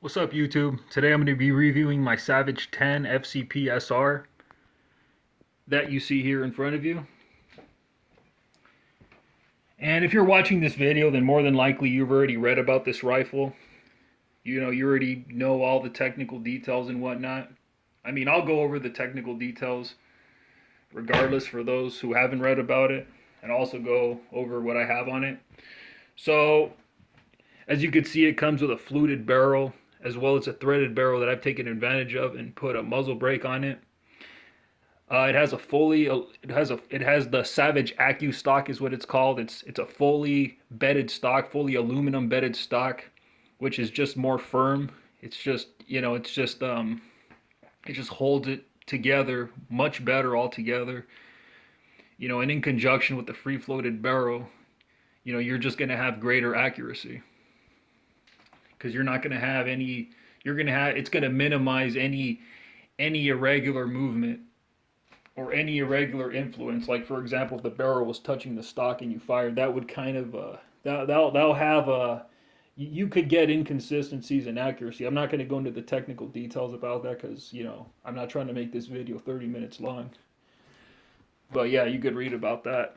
What's up, YouTube? Today I'm going to be reviewing my Savage 10 FCP SR that you see here in front of you. And if you're watching this video, then more than likely you've already read about this rifle. You already know all the technical details and whatnot. I mean, I'll go over the technical details regardless for those who haven't read about it, and also go over what I have on it. So, as you can see, it comes with a fluted barrel as well as a threaded barrel that I've taken advantage of and put a muzzle brake on it. It has a fully, it has the Savage Accu stock is what it's called. It's a fully bedded stock, fully aluminum bedded stock, which is just more firm. It's just, it just holds it together much better altogether. And in conjunction with the free floated barrel, you're just gonna have greater accuracy because you're not gonna have any. It's gonna minimize any irregular movement or any irregular influence. Like, for example, if the barrel was touching the stock and you fired, that would kind of that'll have a, you could get inconsistencies in accuracy. I'm not going to go into the technical details about that because I'm not trying to make this video 30 minutes long. But yeah, you could read about that.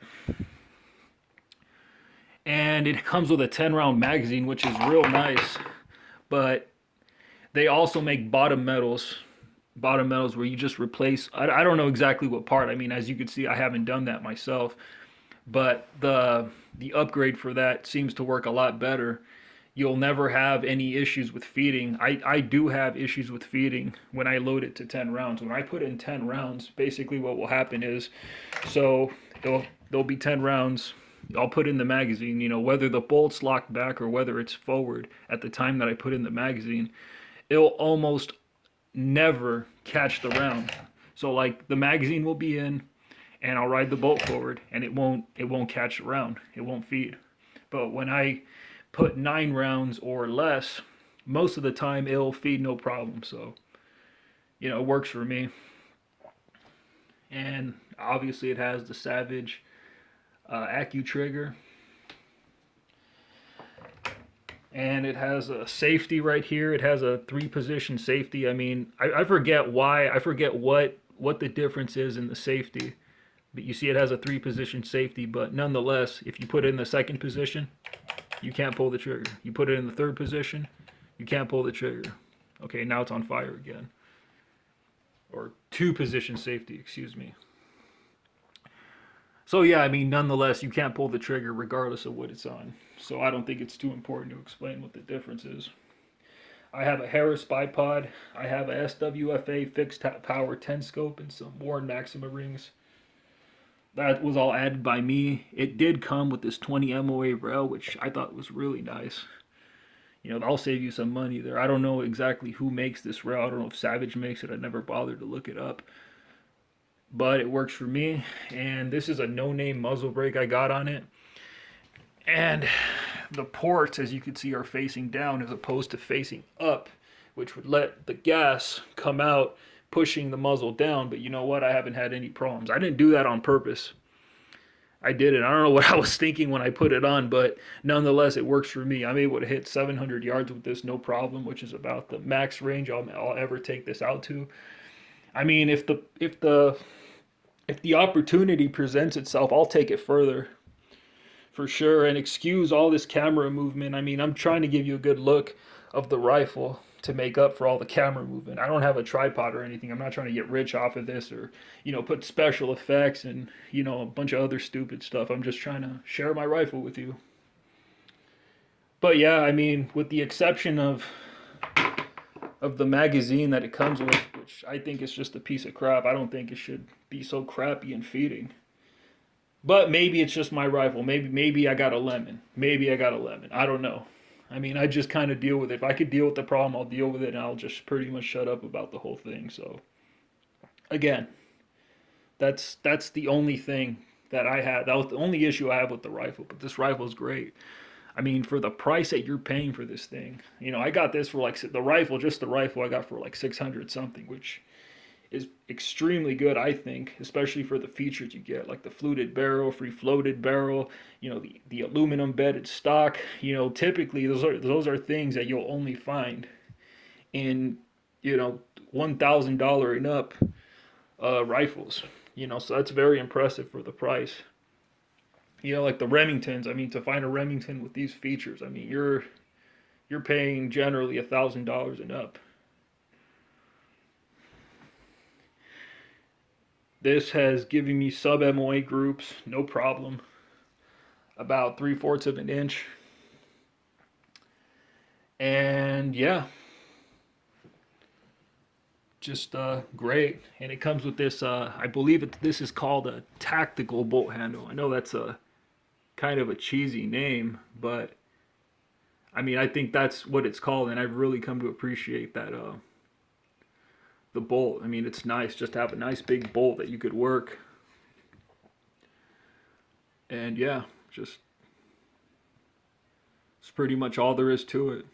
And it comes with a 10 round magazine, which is real nice. But they also make bottom metals where you just replace, I don't know exactly what part. I mean, as you can see, I haven't done that myself, but the upgrade for that seems to work a lot better. You'll never have any issues with feeding. I do have issues with feeding when I load it to 10 rounds. When I put in 10 rounds, basically what will happen is, so there'll be 10 rounds. I'll put in the magazine, whether the bolt's locked back or whether it's forward at the time that I put in the magazine, it'll almost never catch the round. So like the magazine will be in and I'll ride the bolt forward and it won't catch the round. It won't feed. But when I put 9 rounds or less, most of the time it'll feed no problem. So, it works for me. And obviously it has the Savage Accu trigger. And it has a safety right here. It has a 3-position safety. I mean, I forget why. I forget what the difference is in the safety. But you see it has a 3-position safety. But nonetheless, if you put it in the 2nd position, you can't pull the trigger. You put it in the 3rd position, you can't pull the trigger. Okay, now it's on fire again. Or 2-position safety, excuse me. So yeah, I mean, nonetheless, you can't pull the trigger regardless of what it's on. So I don't think it's too important to explain what the difference is. I have a Harris bipod. I have a SWFA fixed power 10 scope and some Warren Maxima rings. That was all added by me. It did come with this 20 MOA rail, which I thought was really nice. I'll save you some money there. I don't know exactly who makes this rail. I don't know if Savage makes it. I never bothered to look it up. But it works for me. And this is a no-name muzzle brake I got on it. And the ports, as you can see, are facing down as opposed to facing up, which would let the gas come out, pushing the muzzle down. But you know what? I haven't had any problems. I didn't do that on purpose. I did it. I don't know what I was thinking when I put it on, but nonetheless, it works for me. I'm able to hit 700 yards with this, no problem, which is about the max range I'll ever take this out to. I mean, if the opportunity presents itself, I'll take it further, for sure. And excuse all this camera movement. I mean, I'm trying to give you a good look of the rifle to make up for all the camera movement. I don't have a tripod or anything. I'm not trying to get rich off of this or, put special effects and, a bunch of other stupid stuff. I'm just trying to share my rifle with you. But yeah, I mean, with the exception of the magazine that it comes with, which I think is just a piece of crap. I don't think it should be so crappy in feeding. But maybe it's just my rifle. Maybe I got a lemon. Maybe I got a lemon. I don't know. I mean, I just kind of deal with it. If I could deal with the problem, I'll deal with it, and I'll just pretty much shut up about the whole thing. So, again, that's the only thing that I had. That was the only issue I have with the rifle. But this rifle is great. I mean, for the price that you're paying for this thing, I got this for like the rifle, just the rifle, I got for like 600 something, which is extremely good, I think, especially for the features you get, like the fluted barrel, free floated barrel, the aluminum bedded stock. Typically those are things that you'll only find in, $1,000 and up rifles. So that's very impressive for the price. Like the Remingtons. I mean, to find a Remington with these features, I mean, you're paying generally $1,000 and up. This has given me sub MOA groups, no problem. About 3/4 of an inch. And yeah, just great. And it comes with this, I believe this is called a tactical bolt handle. I know that's a kind of a cheesy name, but I mean, I think that's what it's called, and I've really come to appreciate that. The bolt. I mean, it's nice just to have a nice big bolt that you could work. And yeah, just it's pretty much all there is to it.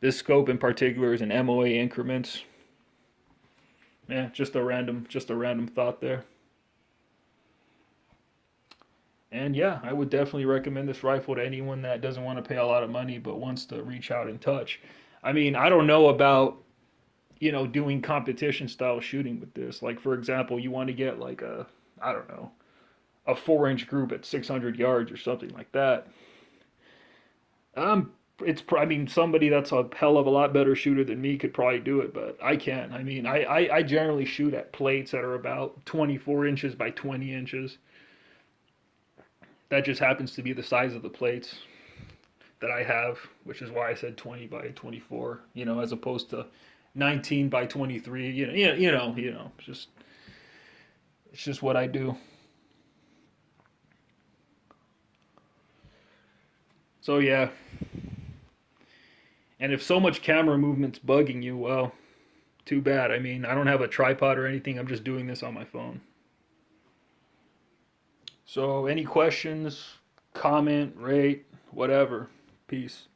This scope in particular is in MOA increments. Yeah, just a random thought there. And yeah, I would definitely recommend this rifle to anyone that doesn't want to pay a lot of money but wants to reach out and touch. I mean, I don't know about doing competition style shooting with this. Like, for example, you want to get like I don't know, a 4-inch group at 600 yards or something like that. I mean, somebody that's a hell of a lot better shooter than me could probably do it, but I can't. I mean, I generally shoot at plates that are about 24 inches by 20 inches. That just happens to be the size of the plates that I have, which is why I said 20 by 24, as opposed to 19 by 23. It's just what I do. So yeah, and if so much camera movement's bugging you, well, too bad. I mean, I don't have a tripod or anything. I'm just doing this on my phone. So any questions, comment, rate, whatever. Peace.